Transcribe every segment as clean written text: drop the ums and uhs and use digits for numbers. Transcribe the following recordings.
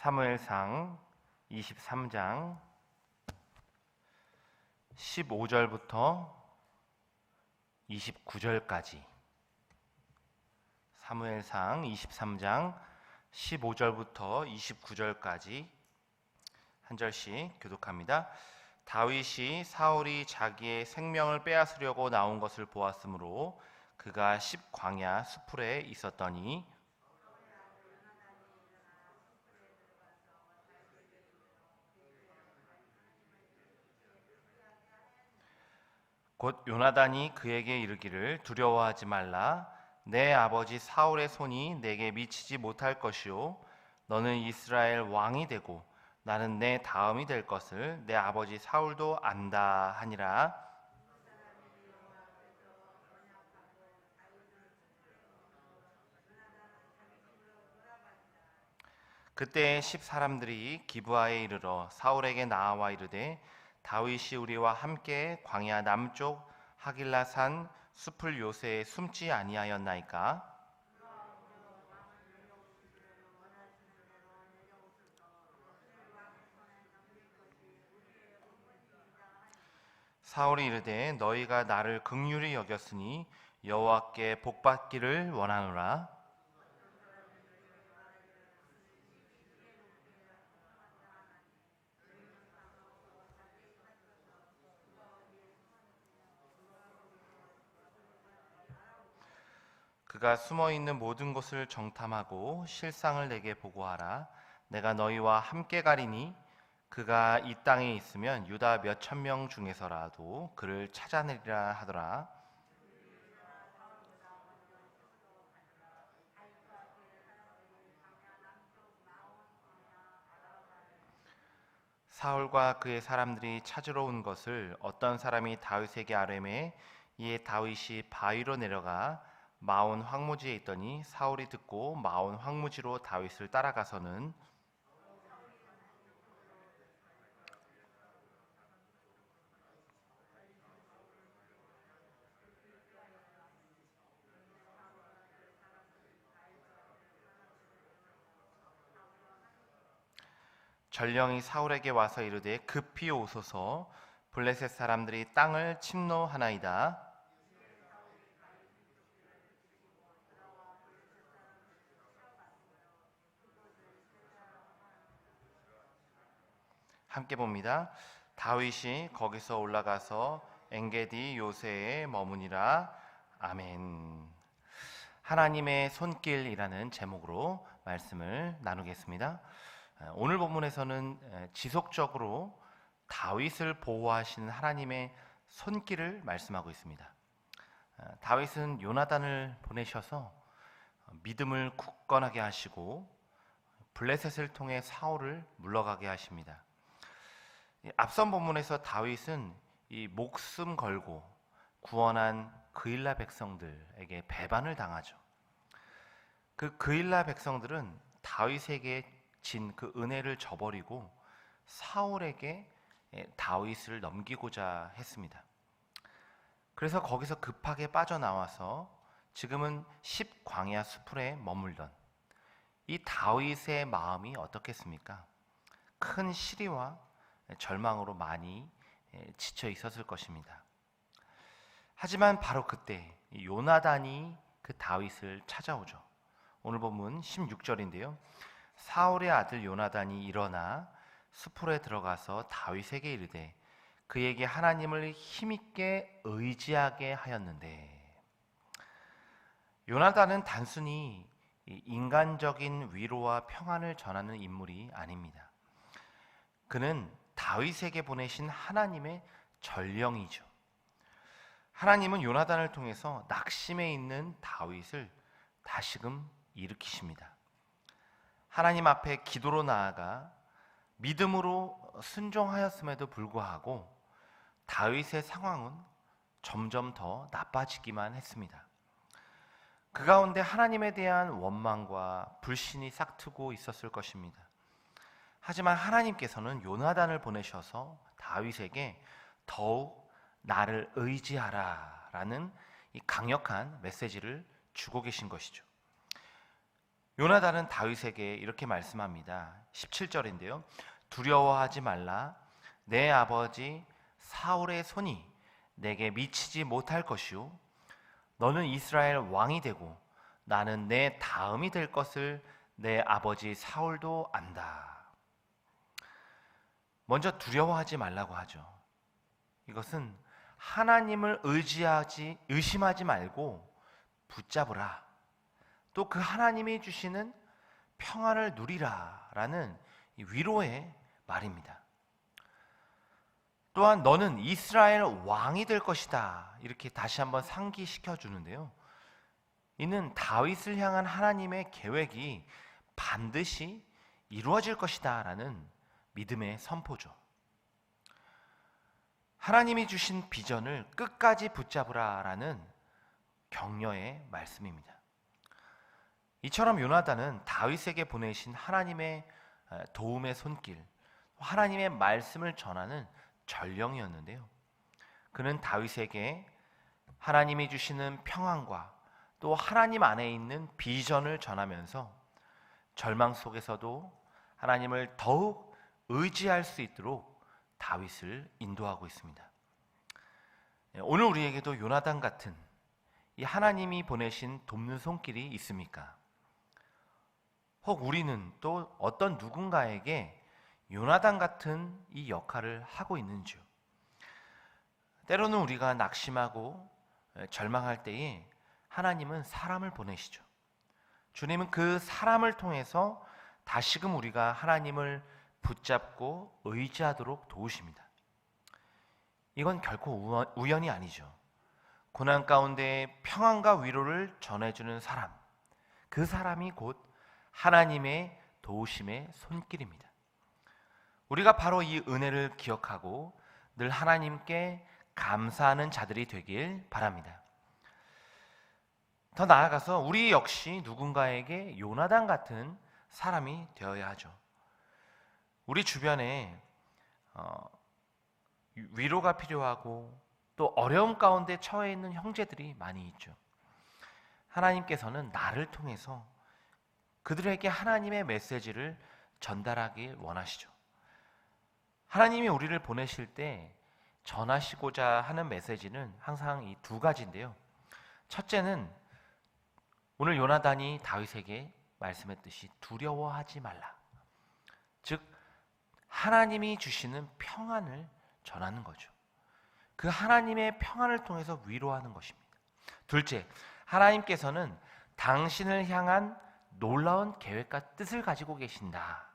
사무엘상 23장 15절부터 29절까지, 사무엘상 23장 15절부터 29절까지 한 절씩 교독합니다. 다윗이 사울이 자기의 생명을 빼앗으려고 나온 것을 보았으므로 그가 십광야 수풀에 있었더니 곧 요나단이 그에게 이르기를 두려워하지 말라. 내 아버지 사울의 손이 내게 미치지 못할 것이요 너는 이스라엘 왕이 되고 나는 내 다음이 될 것을 내 아버지 사울도 안다 하니라. 그때 10사람들이 기브아에 이르러 사울에게 나와 이르되 다윗이 우리와 함께 광야 남쪽 하길라산 숲을 요새에 숨지 아니하였나이까? 사울이 이르되 너희가 나를 긍휼히 여겼으니 여호와께 복받기를 원하노라. 그가 숨어있는 모든 곳을 정탐하고 실상을 내게 보고하라. 내가 너희와 함께 가리니 그가 이 땅에 있으면 유다 몇 천 명 중에서라도 그를 찾아내리라 하더라. 사울과 그의 사람들이 찾으러 온 것을 어떤 사람이 다윗에게 아뢰매 이에 다윗이 바위로 내려가 마온 황무지에 있더니 사울이 듣고 마온 황무지로 다윗을 따라가서는 전령이 사울에게 와서 이르되 급히 오소서 블레셋 사람들이 땅을 침노하나이다. 함께 봅니다. 다윗이 거기서 올라가서 엔게디 요새에 머무니라. 아멘. 하나님의 손길이라는 제목으로 말씀을 나누겠습니다. 오늘 본문에서는 지속적으로 다윗을 보호하시는 하나님의 손길을 말씀하고 있습니다. 다윗은 요나단을 보내셔서 믿음을 굳건하게 하시고 블레셋을 통해 사울을 물러가게 하십니다. 앞선 본문에서 다윗은 이 목숨 걸고 구원한 그일라 백성들에게 배반을 당하죠. 그 그일라 백성들은 다윗에게 진 그 은혜를 저버리고 사울에게 다윗을 넘기고자 했습니다. 그래서 거기서 급하게 빠져나와서 지금은 십광야 수풀에 머물던 이 다윗의 마음이 어떻겠습니까? 큰 시리와 절망으로 많이 지쳐 있었을 것입니다. 하지만 바로 그때 요나단이 그 다윗을 찾아오죠. 오늘 본문 16절인데요. 사울의 아들 요나단이 일어나 수풀에 들어가서 다윗에게 이르되 그에게 하나님을 힘있게 의지하게 하였는데, 요나단은 단순히 인간적인 위로와 평안을 전하는 인물이 아닙니다. 그는 다윗에게 보내신 하나님의 전령이죠. 하나님은 요나단을 통해서 낙심해 있는 다윗을 다시금 일으키십니다. 하나님 앞에 기도로 나아가 믿음으로 순종하였음에도 불구하고 다윗의 상황은 점점 더 나빠지기만 했습니다. 그 가운데 하나님에 대한 원망과 불신이 싹트고 있었을 것입니다. 하지만 하나님께서는 요나단을 보내셔서 다윗에게 더욱 나를 의지하라 라는 이 강력한 메시지를 주고 계신 것이죠. 요나단은 다윗에게 이렇게 말씀합니다. 17절인데요. 두려워하지 말라. 내 아버지 사울의 손이 내게 미치지 못할 것이요 너는 이스라엘 왕이 되고 나는 내 다음이 될 것을 내 아버지 사울도 안다. 먼저 두려워하지 말라고 하죠. 이것은 하나님을 의심하지 말고 붙잡으라. 또 그 하나님이 주시는 평안을 누리라 라는 위로의 말입니다. 또한 너는 이스라엘 왕이 될 것이다. 이렇게 다시 한번 상기시켜 주는데요. 이는 다윗을 향한 하나님의 계획이 반드시 이루어질 것이다 라는 믿음의 선포죠. 하나님이 주신 비전을 끝까지 붙잡으라 라는 격려의 말씀입니다. 이처럼 요나단은 다윗에게 보내신 하나님의 도움의 손길, 하나님의 말씀을 전하는 전령이었는데요. 그는 다윗에게 하나님이 주시는 평안과 또 하나님 안에 있는 비전을 전하면서 절망 속에서도 하나님을 더욱 의지할 수 있도록 다윗을 인도하고 있습니다. 오늘 우리에게도 요나단 같은 이 하나님이 보내신 돕는 손길이 있습니까? 혹 우리는 또 어떤 누군가에게 요나단 같은 이 역할을 하고 있는지요? 때로는 우리가 낙심하고 절망할 때에 하나님은 사람을 보내시죠. 주님은 그 사람을 통해서 다시금 우리가 하나님을 붙잡고 의지하도록 도우십니다. 이건 결코 우연이 아니죠. 고난 가운데 평안과 위로를 전해주는 사람, 그 사람이 곧 하나님의 도우심의 손길입니다. 우리가 바로 이 은혜를 기억하고 늘 하나님께 감사하는 자들이 되길 바랍니다. 더 나아가서 우리 역시 누군가에게 요나단 같은 사람이 되어야 하죠. 우리 주변에 위로가 필요하고 또 어려움 가운데 처해 있는 형제들이 많이 있죠. 하나님께서는 나를 통해서 그들에게 하나님의 메시지를 전달하길 원하시죠. 하나님이 우리를 보내실 때 전하시고자 하는 메시지는 항상 이 두 가지인데요. 첫째는 오늘 요나단이 다윗에게 말씀했듯이 두려워하지 말라. 즉 하나님이 주시는 평안을 전하는 거죠. 그 하나님의 평안을 통해서 위로하는 것입니다. 둘째, 하나님께서는 당신을 향한 놀라운 계획과 뜻을 가지고 계신다.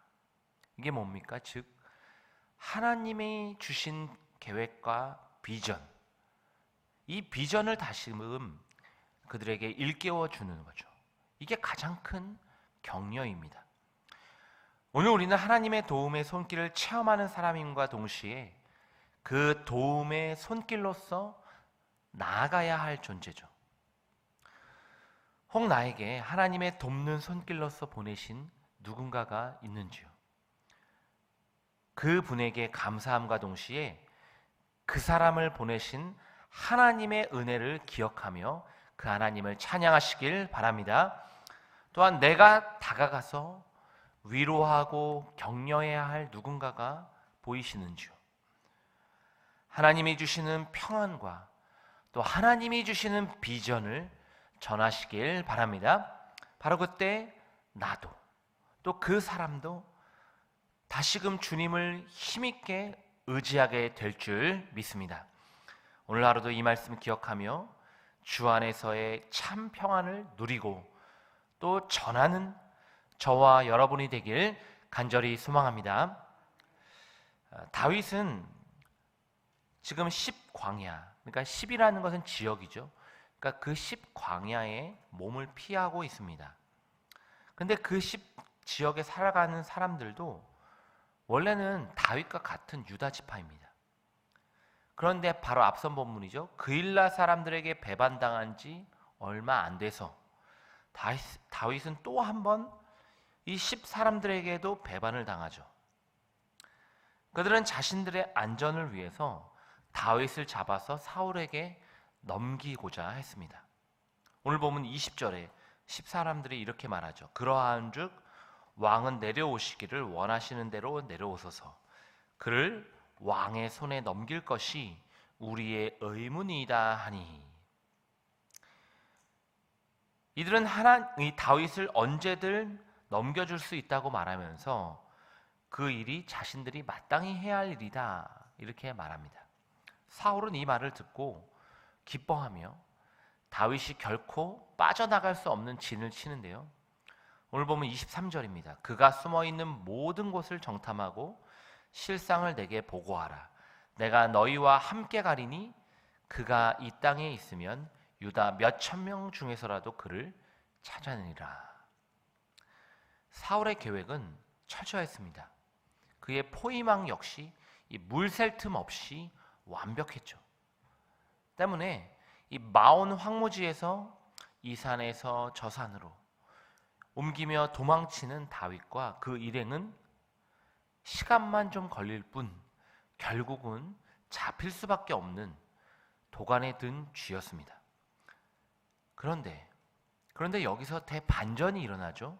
이게 뭡니까? 즉 하나님이 주신 계획과 비전, 이 비전을 다시금 그들에게 일깨워 주는 거죠. 이게 가장 큰 격려입니다. 오늘 우리는 하나님의 도움의 손길을 체험하는 사람임과 동시에 그 도움의 손길로서 나아가야 할 존재죠. 혹 나에게 하나님의 돕는 손길로서 보내신 누군가가 있는지요? 그 분에게 감사함과 동시에 그 사람을 보내신 하나님의 은혜를 기억하며 그 하나님을 찬양하시길 바랍니다. 또한 내가 다가가서 위로하고 격려해야 할 누군가가 보이시는지요? 하나님이 주시는 평안과 또 하나님이 주시는 비전을 전하시길 바랍니다. 바로 그때 나도 또 그 사람도 다시금 주님을 힘있게 의지하게 될 줄 믿습니다. 오늘 하루도 이 말씀 기억하며 주 안에서의 참 평안을 누리고 또 전하는 저와 여러분이 되길 간절히 소망합니다. 다윗은 지금 10광야, 그러니까 10이라는 것은 지역이죠. 그러니까 그 10광야에 몸을 피하고 있습니다. 근데 그 10지역에 살아가는 사람들도 원래는 다윗과 같은 유다 지파입니다. 그런데 바로 앞선 본문이죠. 그일라 사람들에게 배반당한 지 얼마 안 돼서 다윗은 또 한 번 이 10 사람들에게도 배반을 당하죠. 그들은 자신들의 안전을 위해서 다윗을 잡아서 사울에게 넘기고자 했습니다. 오늘 보면 20절에 10사람들이 이렇게 말하죠. 그러한즉 왕은 내려오시기를 원하시는 대로 내려오소서. 그를 왕의 손에 넘길 것이 우리의 의문이다 하니. 이들은 이 다윗을 언제든 넘겨줄 수 있다고 말하면서 그 일이 자신들이 마땅히 해야 할 일이다 이렇게 말합니다. 사울은 이 말을 듣고 기뻐하며 다윗이 결코 빠져나갈 수 없는 진을 치는데요. 오늘 보면 23절입니다. 그가 숨어있는 모든 곳을 정탐하고 실상을 내게 보고하라. 내가 너희와 함께 가리니 그가 이 땅에 있으면 유다 몇천 명 중에서라도 그를 찾아내리라. 사울의 계획은 철저했습니다. 그의 포위망 역시 이 물샐 틈 없이 완벽했죠. 때문에 이 마온 황무지에서 이 산에서 저 산으로 옮기며 도망치는 다윗과 그 일행은 시간만 좀 걸릴 뿐 결국은 잡힐 수밖에 없는 도간에 든 쥐였습니다. 그런데 여기서 대반전이 일어나죠.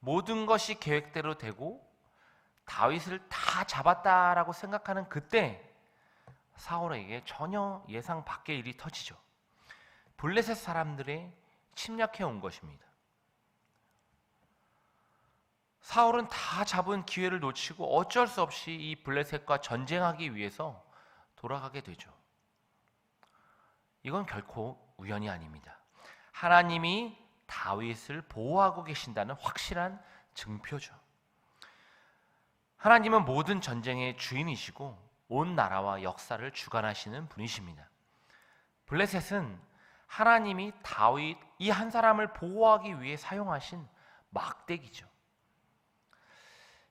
모든 것이 계획대로 되고 다윗을 다 잡았다라고 생각하는 그때 사울에게 전혀 예상 밖의 일이 터지죠. 블레셋 사람들의 침략해 온 것입니다. 사울은 다 잡은 기회를 놓치고 어쩔 수 없이 이 블레셋과 전쟁하기 위해서 돌아가게 되죠. 이건 결코 우연이 아닙니다. 하나님이 다윗을 보호하고 계신다는 확실한 증표죠. 하나님은 모든 전쟁의 주인이시고 온 나라와 역사를 주관하시는 분이십니다. 블레셋은 하나님이 다윗 이 한 사람을 보호하기 위해 사용하신 막대기죠.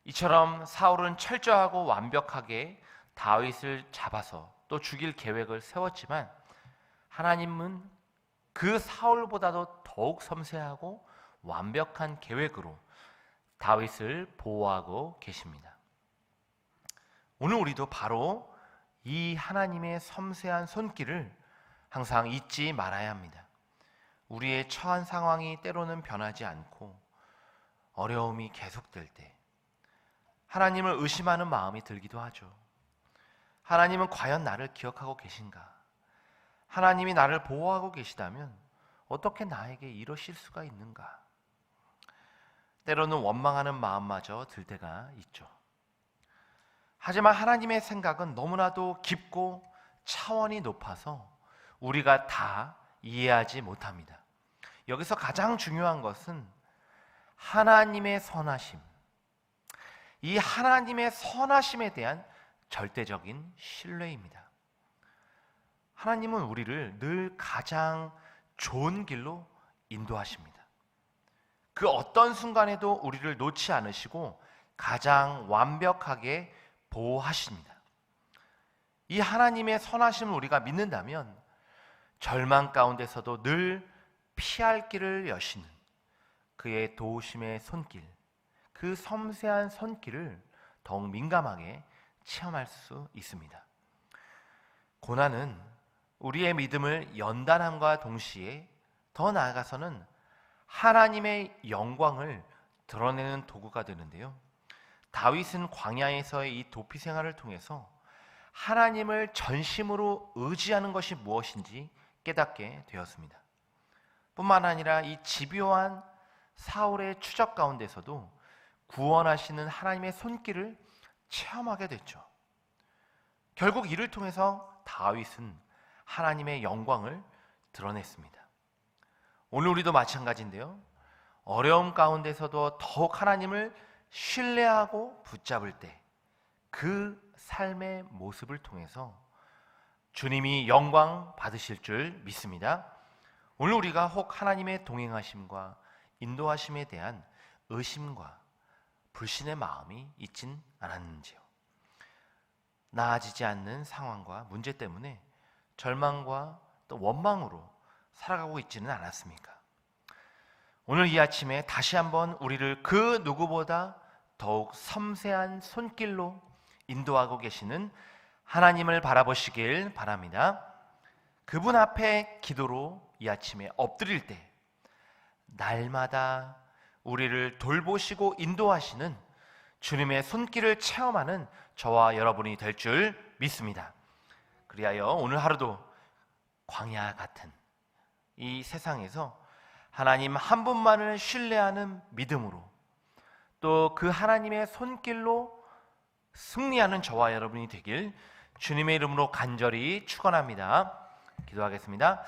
이처럼 사울은 철저하고 완벽하게 다윗을 잡아서 또 죽일 계획을 세웠지만 하나님은 그 사울보다도 더욱 섬세하고 완벽한 계획으로 다윗을 보호하고 계십니다. 오늘 우리도 바로 이 하나님의 섬세한 손길을 항상 잊지 말아야 합니다. 우리의 처한 상황이 때로는 변하지 않고 어려움이 계속될 때 하나님을 의심하는 마음이 들기도 하죠. 하나님은 과연 나를 기억하고 계신가? 하나님이 나를 보호하고 계시다면 어떻게 나에게 이러실 수가 있는가? 때로는 원망하는 마음마저 들 때가 있죠. 하지만 하나님의 생각은 너무나도 깊고 차원이 높아서 우리가 다 이해하지 못합니다. 여기서 가장 중요한 것은 하나님의 선하심, 이 하나님의 선하심에 대한 절대적인 신뢰입니다. 하나님은 우리를 늘 가장 좋은 길로 인도하십니다. 그 어떤 순간에도 우리를 놓지 않으시고 가장 완벽하게 보호하십니다. 이 하나님의 선하심을 우리가 믿는다면 절망 가운데서도 늘 피할 길을 여시는 그의 도우심의 손길, 그 섬세한 손길을 더욱 민감하게 체험할 수 있습니다. 고난은 우리의 믿음을 연단함과 동시에 더 나아가서는 하나님의 영광을 드러내는 도구가 되는데요. 다윗은 광야에서의 이 도피 생활을 통해서 하나님을 전심으로 의지하는 것이 무엇인지 깨닫게 되었습니다. 뿐만 아니라 이 집요한 사울의 추적 가운데서도 구원하시는 하나님의 손길을 체험하게 됐죠. 결국 이를 통해서 다윗은 하나님의 영광을 드러냈습니다. 오늘 우리도 마찬가지인데요. 어려움 가운데서도 더욱 하나님을 신뢰하고 붙잡을 때 그 삶의 모습을 통해서 주님이 영광 받으실 줄 믿습니다. 오늘 우리가 혹 하나님의 동행하심과 인도하심에 대한 의심과 불신의 마음이 있진 않았는지요. 나아지지 않는 상황과 문제 때문에 절망과 또 원망으로 살아가고 있지는 않았습니까? 오늘 이 아침에 다시 한번 우리를 그 누구보다 더욱 섬세한 손길로 인도하고 계시는 하나님을 바라보시길 바랍니다. 그분 앞에 기도로 이 아침에 엎드릴 때 날마다 우리를 돌보시고 인도하시는 주님의 손길을 체험하는 저와 여러분이 될 줄 믿습니다. 그리하여 오늘 하루도 광야 같은 이 세상에서 하나님 한 분만을 신뢰하는 믿음으로, 또 그 하나님의 손길로 승리하는 저와 여러분이 되길 주님의 이름으로 간절히 축원합니다. 기도하겠습니다.